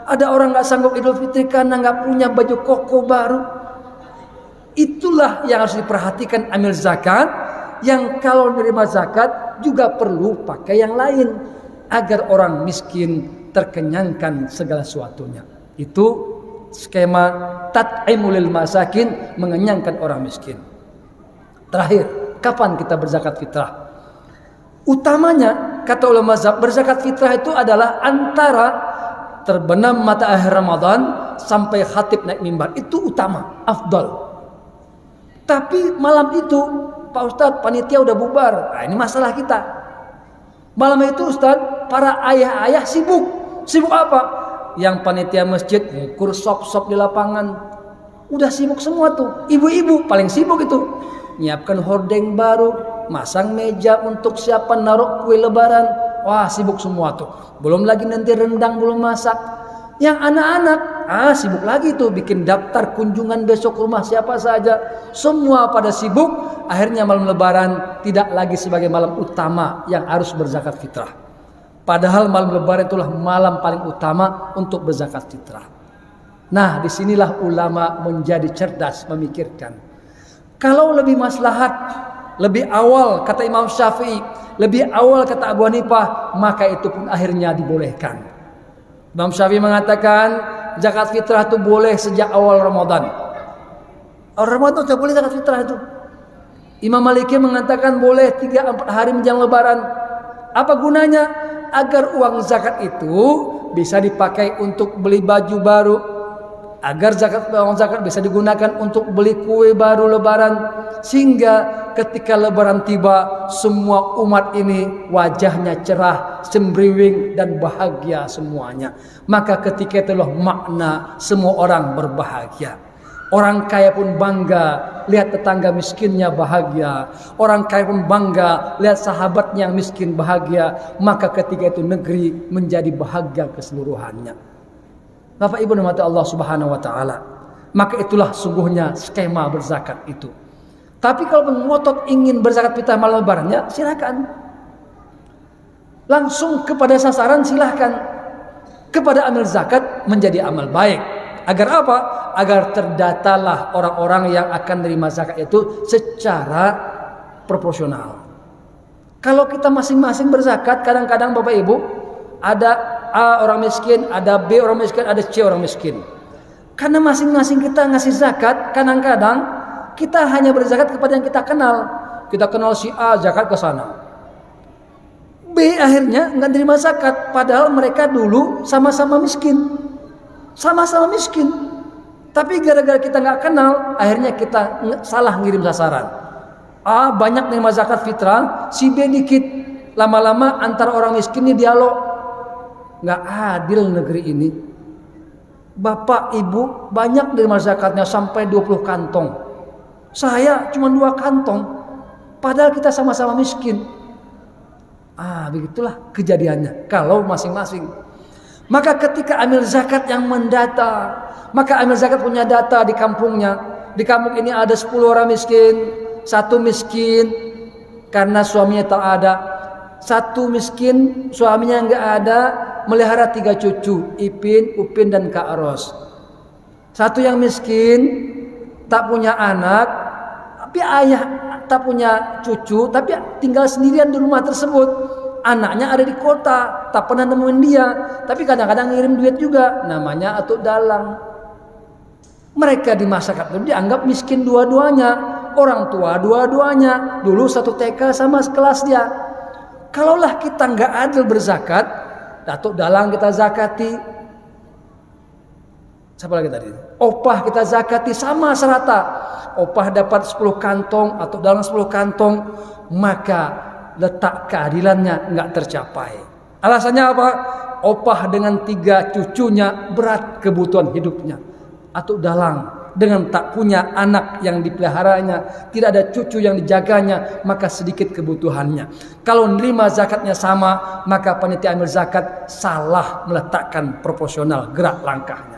Ada orang nggak sanggup Idul Fitri karena nggak punya baju koko baru. Itulah yang harus diperhatikan amil zakat. Yang kalau menerima zakat juga perlu pakai yang lain agar orang miskin terkenyangkan segala sesuatunya. Itu skema tat'imul masakin, mengenyangkan orang miskin. Terakhir, kapan kita berzakat fitrah? Utamanya kata ulama mazhab, berzakat fitrah itu adalah antara terbenam matahari Ramadan sampai khatib naik mimbar. Itu utama, afdal. Tapi malam itu Pak Ustadz, panitia udah bubar. Nah, ini masalah kita. Malam itu Ustadz, para ayah-ayah sibuk. Sibuk apa? Yang panitia masjid ngukur sop-sop di lapangan. Udah sibuk semua tuh. Ibu-ibu paling sibuk itu. Nyiapkan hordeng baru, masang meja untuk siapa naruh kue lebaran. Wah, sibuk semua tuh. Belum lagi nanti rendang belum masak. Yang anak-anak, sibuk lagi tuh bikin daftar kunjungan besok rumah siapa saja. Semua pada sibuk. Akhirnya malam lebaran tidak lagi sebagai malam utama yang harus berzakat fitrah. Padahal malam lebaran itulah malam paling utama untuk berzakat fitrah. Nah, disinilah ulama menjadi cerdas memikirkan. Kalau lebih maslahat, lebih awal kata Imam Syafi'i, lebih awal kata Abu Hanifah, maka itu pun akhirnya dibolehkan. Imam Syafi'i mengatakan zakat fitrah itu boleh sejak awal Ramadan. Awal Ramadan sudah boleh zakat fitrah itu. Imam Maliki mengatakan boleh 3-4 hari menjelang lebaran. Apa gunanya? Agar uang zakat itu bisa dipakai untuk beli baju baru. Agar uang zakat bisa digunakan untuk beli kue baru lebaran. Sehingga ketika lebaran tiba, semua umat ini wajahnya cerah, sembriwing dan bahagia semuanya. Maka ketika itulah makna semua orang berbahagia. Orang kaya pun bangga lihat tetangga miskinnya bahagia. Orang kaya pun bangga lihat sahabatnya yang miskin bahagia. Maka ketika itu negeri menjadi bahagia keseluruhannya. Bapak Ibu rahmati Allah Subhanahu wa taala. Maka itulah sungguhnya skema berzakat itu. Tapi kalau ngotot ingin berzakat fitrah malam lebarannya, silakan. Langsung kepada sasaran silahkan. Kepada amil zakat menjadi amal baik. Agar apa? Agar terdatalah orang-orang yang akan menerima zakat itu secara proporsional. Kalau kita masing-masing berzakat, kadang-kadang Bapak Ibu, ada A orang miskin, ada B orang miskin, ada C orang miskin. Karena masing-masing kita ngasih zakat, kadang-kadang kita hanya berzakat kepada yang kita kenal. Kita kenal si A, zakat ke sana. B akhirnya nggak terima zakat, padahal mereka dulu sama-sama miskin. Sama-sama miskin. Tapi gara-gara kita nggak kenal, akhirnya kita salah ngirim sasaran. A banyak nerima zakat fitrah, si B dikit. Lama-lama antara orang miskin ini dialog. Nggak adil negeri ini. Bapak ibu banyak nerima zakatnya sampai 20 kantong. Saya cuma 2 kantong. Padahal kita sama-sama miskin. Begitulah kejadiannya. Kalau masing-masing. Maka ketika amil zakat yang mendata, maka amil zakat punya data di kampungnya. Di kampung ini ada 10 orang miskin, 1 miskin karena suaminya tak ada, 1 miskin suaminya enggak ada, melihara 3 cucu, Ipin, Upin dan Kak Ros. 1 yang miskin tak punya anak, tapi ayah tak punya cucu, tapi tinggal sendirian di rumah tersebut. Anaknya ada di kota, tak pernah nemuin dia, tapi kadang-kadang ngirim duit juga, namanya atuk dalang. Mereka di masyarakat itu dianggap miskin dua-duanya, orang tua dua-duanya, dulu satu TK sama sekelas dia. Kalaulah kita nggak adil berzakat, atuk dalang kita zakati, siapa lagi tadi? Opah kita zakati sama serata. Opah dapat 10 kantong, atuk dalang 10 kantong, maka letak keadilannya nggak tercapai. Alasannya apa? Opah dengan 3 cucunya berat kebutuhan hidupnya. Atuk dalang dengan tak punya anak yang dipeliharanya, tidak ada cucu yang dijaganya, maka sedikit kebutuhannya. Kalau menerima zakatnya sama, maka panitia amil zakat salah meletakkan proporsional gerak langkahnya.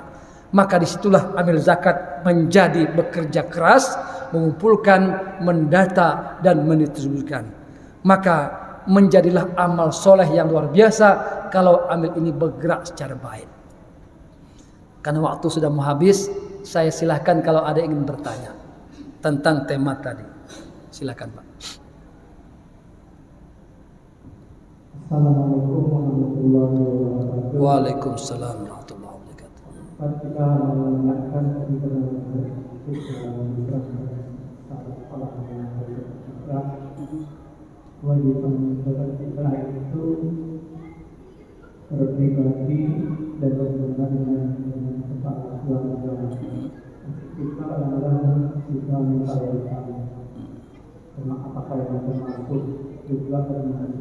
Maka disitulah amil zakat menjadi bekerja keras, mengumpulkan, mendata dan mendistribusikan. Maka menjadilah amal soleh yang luar biasa kalau amil ini bergerak secara baik. Karena waktu sudah mau habis, saya silahkan kalau ada yang ingin bertanya tentang tema tadi. Silakan Pak. Assalamualaikum warahmatullahi wabarakatuh. Waalaikumsalam warahmatullahi wabarakatuh. Ketika menanyakan kewajiban kita itu berpribadi dan berhubungan dengan kepala keluarga. Kita adalah kita mengupayakan karena apakah yang termasuk juga dengan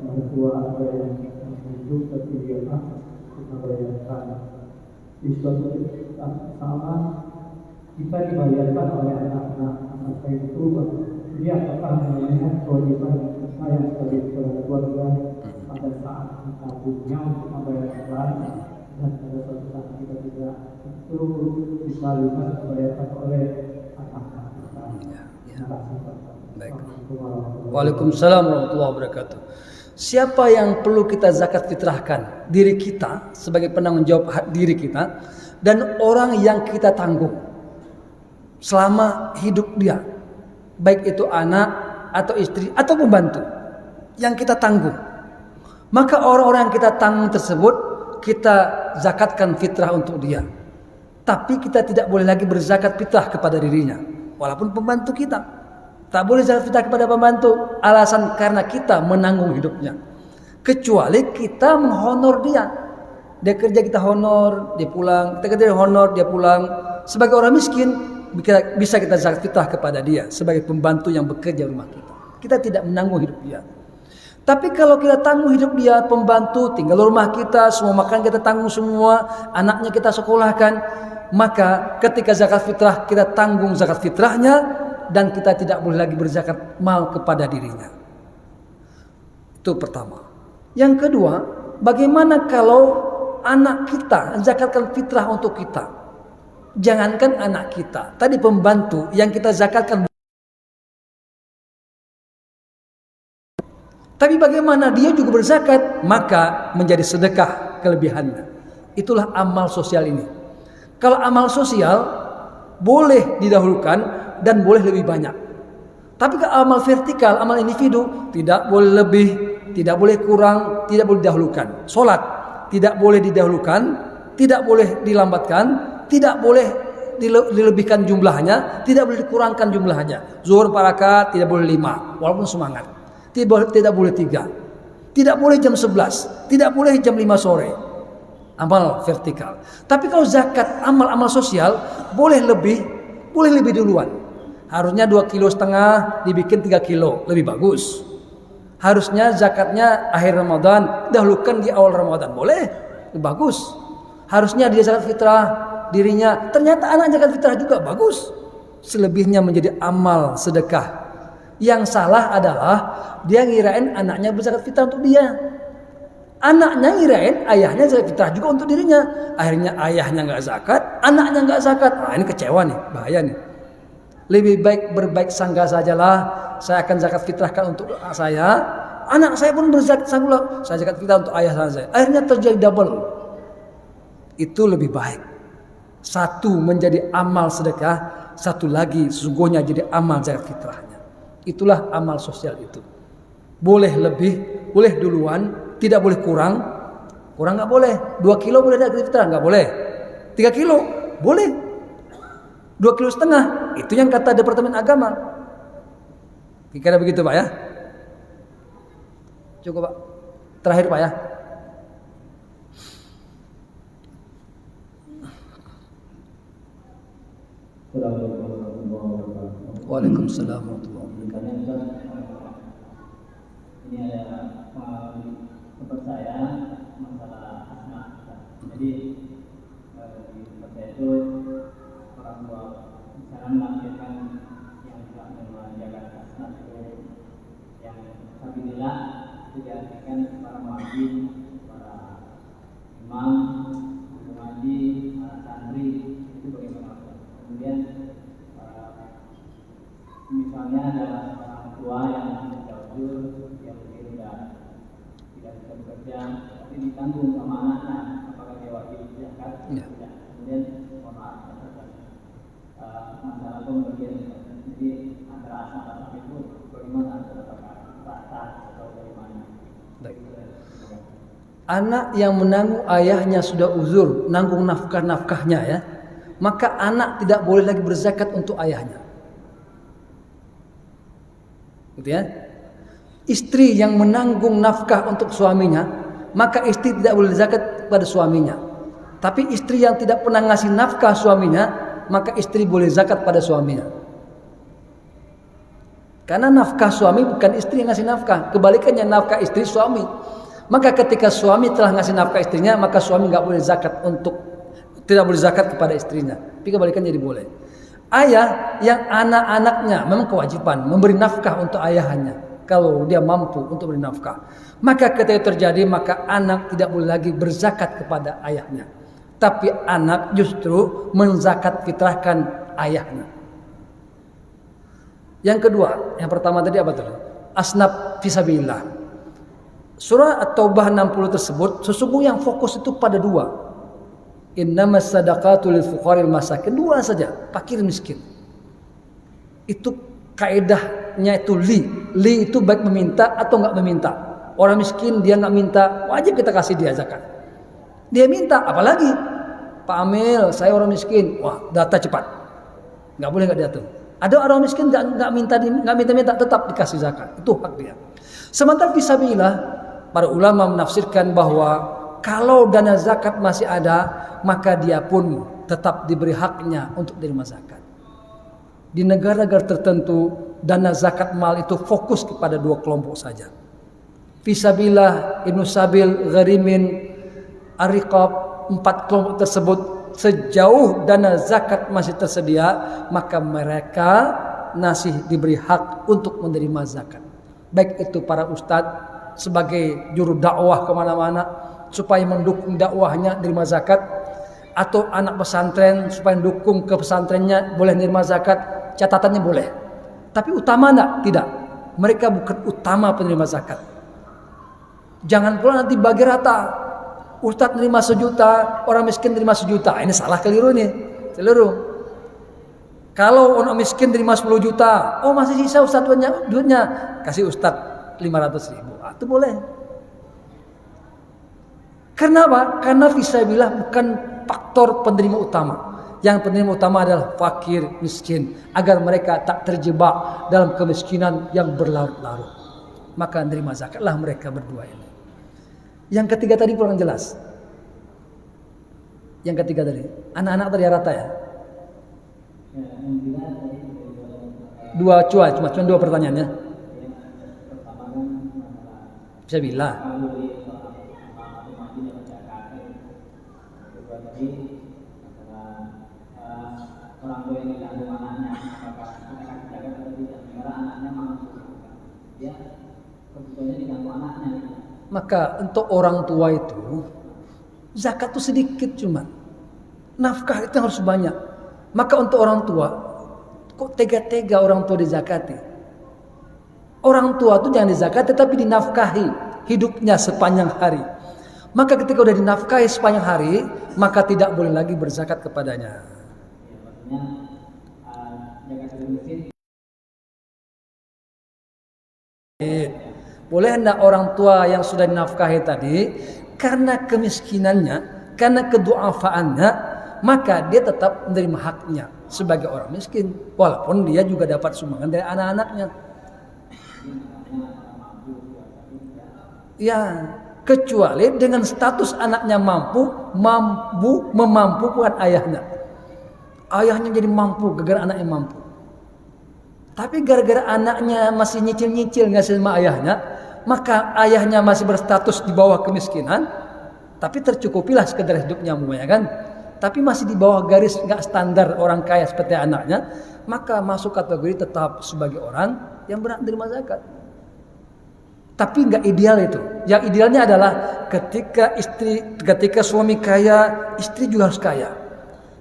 mertua ada yang hidup tapi dia kita bayarkan di suatu sama kita dibayarkan oleh anak-anak itu dia akan melihat kewajiban kita yang sebagai keluarga pada saat kita punya untuk membayarkan dan pada suatu saat kita tidak itu bisa dibayarkan oleh anak-anak kita. Baik. Waalaikumsalam warahmatullahi wabarakatuh. Siapa yang perlu kita zakat fitrahkan? Diri kita sebagai penanggung jawab diri kita dan orang yang kita tanggung selama hidup dia, baik itu anak atau istri atau pembantu yang kita tanggung. Maka orang-orang yang kita tanggung tersebut kita zakatkan fitrah untuk dia. Tapi kita tidak boleh lagi berzakat fitrah kepada dirinya, walaupun pembantu kita. Tak boleh zakat fitrah kepada pembantu. Alasan karena kita menanggung hidupnya. Kecuali kita menghonor dia. Dia kerja kita honor, dia pulang. Kita kerja honor, dia pulang. Sebagai orang miskin bisa kita zakat fitrah kepada dia sebagai pembantu yang bekerja di rumah kita. Kita tidak menanggung hidup dia. Tapi kalau kita tanggung hidup dia, pembantu tinggal di rumah kita, semua makan kita tanggung semua, anaknya kita sekolahkan, maka ketika zakat fitrah kita tanggung zakat fitrahnya dan kita tidak boleh lagi berzakat mal kepada dirinya. Itu pertama. Yang kedua, bagaimana kalau anak kita zakatkan fitrah untuk kita? Jangankan anak kita, tadi pembantu yang kita zakatkan. Tapi bagaimana dia juga berzakat, maka menjadi sedekah kelebihannya. Itulah amal sosial ini. Kalau amal sosial boleh didahulukan dan boleh lebih banyak. Tapi kalau amal vertikal, amal individu, tidak boleh lebih, tidak boleh kurang, tidak boleh didahulukan. Salat tidak boleh didahulukan, tidak boleh dilambatkan, tidak boleh dilebihkan jumlahnya, tidak boleh dikurangkan jumlahnya. Zuhur 4 rakaat tidak boleh 5, walaupun semangat. Tidak boleh 3. Tidak boleh jam 11, tidak boleh jam 5 sore. Amal vertikal. Tapi kalau zakat, amal-amal sosial boleh lebih duluan. Harusnya 2,5 kilo dibikin 3 kilo, lebih bagus. Harusnya zakatnya akhir Ramadan, dahulukan di awal Ramadan, boleh, lebih bagus. Harusnya dia zakat fitrah dirinya, ternyata anak zakat fitrah juga bagus. Selebihnya menjadi amal sedekah. Yang salah adalah dia ngirain anaknya berzakat fitrah untuk dia. Anaknya ngirain ayahnya zakat fitrah juga untuk dirinya. Akhirnya ayahnya nggak zakat, anaknya nggak zakat. Nah, ini kecewa nih, bahaya nih. Lebih baik berbaik sangka sajalah. Saya akan zakat fitrahkan untuk saya. Anak saya pun berzakat sanggulah. Saya zakat fitrah untuk ayah saya. Akhirnya terjadi double. Itu lebih baik. Satu menjadi amal sedekah, satu lagi sesungguhnya jadi amal zakat fitrahnya. Itulah amal sosial itu. Boleh lebih, boleh duluan, tidak boleh kurang. Kurang nggak boleh. 2 kilo boleh ada fitrah, nggak boleh. 3 kilo boleh. 2,5 kilo. Itu yang kata Departemen Agama. Kira-kira begitu Pak ya. Cukup Pak. Terakhir Pak ya. Waalaikumsalam warahmatullahi wabarakatuh. Ini ada tempat saya masalah asma. Jadi di tempat saya itu orang tua misalnya melahirkan yang telah menjaga asma itu yang alhamdulillah itu diartikan para muadzin, para imam, guru ngaji, para santri itu bagaimana? Kemudian misalnya ada orang tua yang sudah uzur, yang mungkin tidak bisa bekerja, tapi ditanggung sama anaknya, apakah dia wajib zakat? Ya. Tidak. Kemudian mohon maaf masalah pembagian. Jadi antara asal itu bagaimana antara rata atau bagaimana? Baik. Anak yang menanggung ayahnya sudah uzur, nanggung nafkah-nafkahnya ya, maka anak tidak boleh lagi berzakat untuk ayahnya. Gitu ya. Istri yang menanggung nafkah untuk suaminya, maka istri tidak boleh zakat pada suaminya. Tapi istri yang tidak pernah ngasih nafkah suaminya, maka istri boleh zakat pada suaminya. Karena nafkah suami bukan istri yang ngasih nafkah, kebalikannya nafkah istri suami. Maka ketika suami telah ngasih nafkah istrinya, maka suami tidak boleh zakat kepada istrinya. Tapi kebalikannya jadi boleh. Ayah yang anak-anaknya memang kewajiban memberi nafkah untuk ayahnya kalau dia mampu untuk beri nafkah. Maka ketika terjadi maka anak tidak boleh lagi berzakat kepada ayahnya. Tapi anak justru menzakat fitrahkan ayahnya. Yang kedua, yang pertama tadi apa tadi? Asnaf fisabilillah. Surah At-Taubah 60 tersebut sesungguhnya yang fokus itu pada dua. Innamas sadaqatu lil fuqaril masakin, dua saja, fakir miskin. Itu kaidahnya itu li itu baik meminta atau enggak meminta. Orang miskin dia enggak minta, wajib kita kasih dia zakat. Dia minta, apalagi Pak Amil, saya orang miskin. Wah, data cepat. Enggak boleh enggak diatur. Ada orang miskin enggak minta tetap dikasih zakat. Itu hak dia. Sementara fisabilillah, para ulama menafsirkan bahwa kalau dana zakat masih ada, maka dia pun tetap diberi haknya untuk menerima zakat. Di negara-negara tertentu, dana zakat mal itu fokus kepada dua kelompok saja. Fisabilillah, Ibnu Sabil, Gharimin, Ar-Riqab, 4 kelompok tersebut sejauh dana zakat masih tersedia, maka mereka masih diberi hak untuk menerima zakat. Baik itu para ustadz sebagai juru dakwah kemana-mana supaya mendukung dakwahnya menerima zakat, atau anak pesantren supaya mendukung ke pesantrennya boleh menerima zakat, catatannya boleh. Tapi utama enggak? Tidak. Mereka bukan utama penerima zakat. Jangan pula nanti bagi rata. Ustadz menerima 1 juta, orang miskin menerima 1 juta. Ini salah, keliru nih. Keliru. Kalau orang miskin terima 10 juta, oh masih sisa Ustadz duitnya, kasih Ustadz 500.000. Itu boleh. Kenapa? Karena fisabilillah bukan faktor penerima utama. Yang penerima utama adalah fakir, miskin, agar mereka tak terjebak dalam kemiskinan yang berlarut-larut. Maka menerima zakatlah mereka berdua ini. Yang ketiga tadi kurang jelas. Yang ketiga tadi, anak-anak tadi rata ya. Cuma 2 pertanyaannya. Bisa bilang. Orang tua yang tidak anaknya, apakah kita jaga atau tidak? Karena anaknya mampu, dia kebutuhannya diganggu anaknya. Maka untuk orang tua itu zakat itu sedikit, cuma nafkah itu harus banyak. Maka untuk orang tua, kok tega-tega orang tua dizakati? Orang tua itu jangan dizakati, tapi dinafkahi hidupnya sepanjang hari. Maka ketika udah dinafkahi sepanjang hari, maka tidak boleh lagi berzakat kepadanya. Boleh hendak orang tua yang sudah dinafkahi tadi, karena kemiskinannya, karena keduafaannya, maka dia tetap menerima haknya sebagai orang miskin, walaupun dia juga dapat sumbangan dari anak-anaknya. Ya, kecuali dengan status anaknya memampukan ayahnya. Ayahnya jadi mampu, gara-gara anaknya mampu. Tapi gara-gara anaknya masih nyicil-nyicil ngasih sama ayahnya, maka ayahnya masih berstatus di bawah kemiskinan, tapi tercukupilah sekedar hidupnya ya kan. Tapi masih di bawah garis nggak standar orang kaya seperti anaknya, maka masuk kategori tetap sebagai orang yang berhak menerima zakat. Tapi nggak ideal itu. Yang idealnya adalah ketika suami kaya, istri juga harus kaya.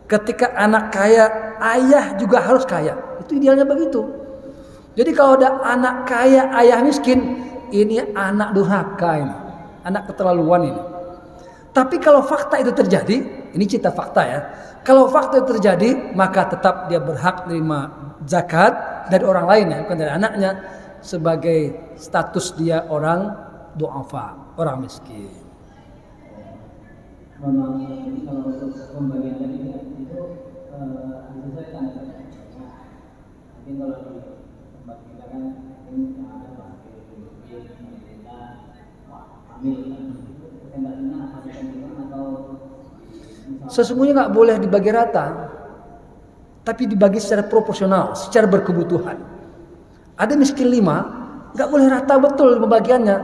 Ketika anak kaya, ayah juga harus kaya. Itu idealnya begitu. Jadi kalau ada anak kaya, ayah miskin, ini anak durhaka ini. Anak keterlaluan ini. Tapi kalau fakta itu terjadi, ini cerita fakta ya. Kalau fakta itu terjadi, maka tetap dia berhak menerima zakat dari orang lain ya, bukan dari anaknya. Sebagai status dia orang du'afa, orang miskin. Memang kalau untuk pembagian tadi itu disesuaikan. Mungkin kalau di tempat kita kan ini yang ada fakir, miskin, menderita, hamil, presentasinya atau sesungguhnya nggak boleh dibagi rata, tapi dibagi secara proporsional, secara berkebutuhan. Ada miskin 5, nggak boleh rata betul pembagiannya.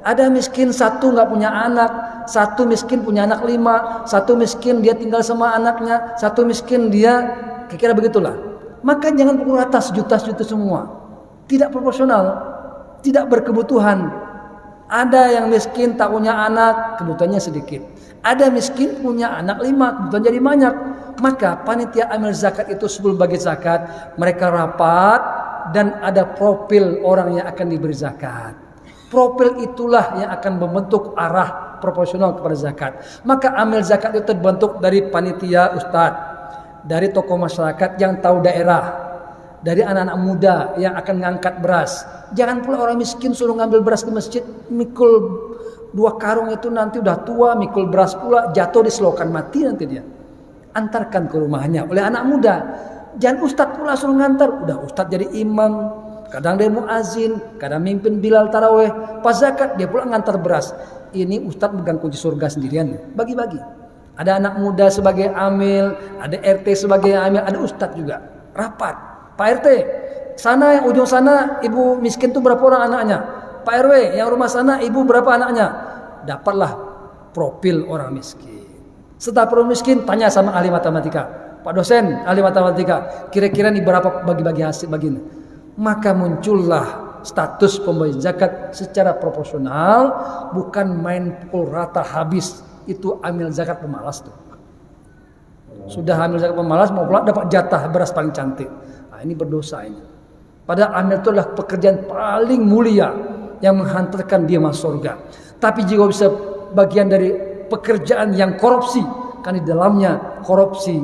Ada miskin 1 nggak punya anak, 1 miskin punya anak 5, 1 miskin dia tinggal sama anaknya, 1 miskin dia, kira-kira begitulah. Maka jangan pukul rata sejuta semua. Tidak proporsional, tidak berkebutuhan. Ada yang miskin tak punya anak, kebutuhannya sedikit. Ada miskin punya anak 5, kebutuhan jadi banyak. Maka panitia amil zakat itu sebelum bagi zakat, mereka rapat dan ada profil orang yang akan diberi zakat. Profil itulah yang akan membentuk arah proporsional kepada zakat. Maka amil zakat itu terbentuk dari panitia ustadz, dari tokoh masyarakat yang tahu daerah, dari anak-anak muda yang akan ngangkat beras. Jangan pula orang miskin suruh ngambil beras ke masjid, mikul 2 karung itu nanti udah tua, mikul beras pula, jatuh di selokan, mati nanti dia. Antarkan ke rumahnya oleh anak muda. Jangan ustadz pula suruh ngantar. Udah ustadz jadi imam, kadang dia muazin, kadang mimpin bilal taraweh. Pas zakat dia pula ngantar beras. Ini ustadz megang kunci surga sendirian, bagi-bagi. Ada anak muda sebagai amil, ada RT sebagai amil, ada ustadz juga. Rapat. Pak RT, sana yang ujung sana ibu miskin tuh berapa orang anaknya? Pak RW, yang rumah sana ibu berapa anaknya? Dapatlah profil orang miskin. Setelah perlu miskin, tanya sama ahli matematika. Pak dosen, ahli matematika, kira-kira ini berapa bagi-bagi hasil bagian? Maka muncullah status pembayar zakat secara proporsional, bukan main pukul rata habis. Itu amil zakat pemalas tuh. Sudah amil zakat pemalas, mau pulang dapat jatah beras paling cantik. Nah, ini berdosa ini. Padahal amil itu adalah pekerjaan paling mulia yang menghantarkan dia masuk surga. Tapi jika bisa bagian dari pekerjaan yang korupsi, kan di dalamnya korupsi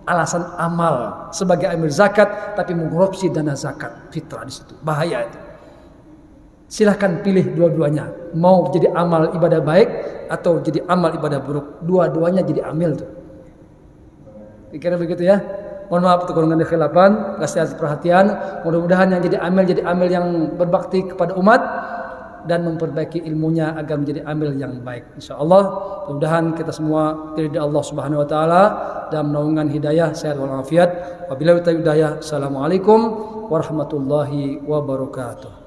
alasan amal sebagai amil zakat, tapi mengkorupsi dana zakat fitrah di situ. Bahaya itu. Silahkan pilih dua-duanya. Mau jadi amal ibadah baik atau jadi amal ibadah buruk. Dua-duanya jadi amil tuh. Kira-kira begitu ya. Mohon maaf untuk golongan kekhilafan, kasih perhatian. Mudah-mudahan yang jadi amil yang berbakti kepada umat dan memperbaiki ilmunya agar menjadi amil yang baik. Insyaallah, mudah-mudahan kita semua diridai Allah Subhanahu wa taala dalam naungan hidayah, sehat wal afiat. Wabillahi taufiq hidayah. Assalamualaikum warahmatullahi wabarakatuh.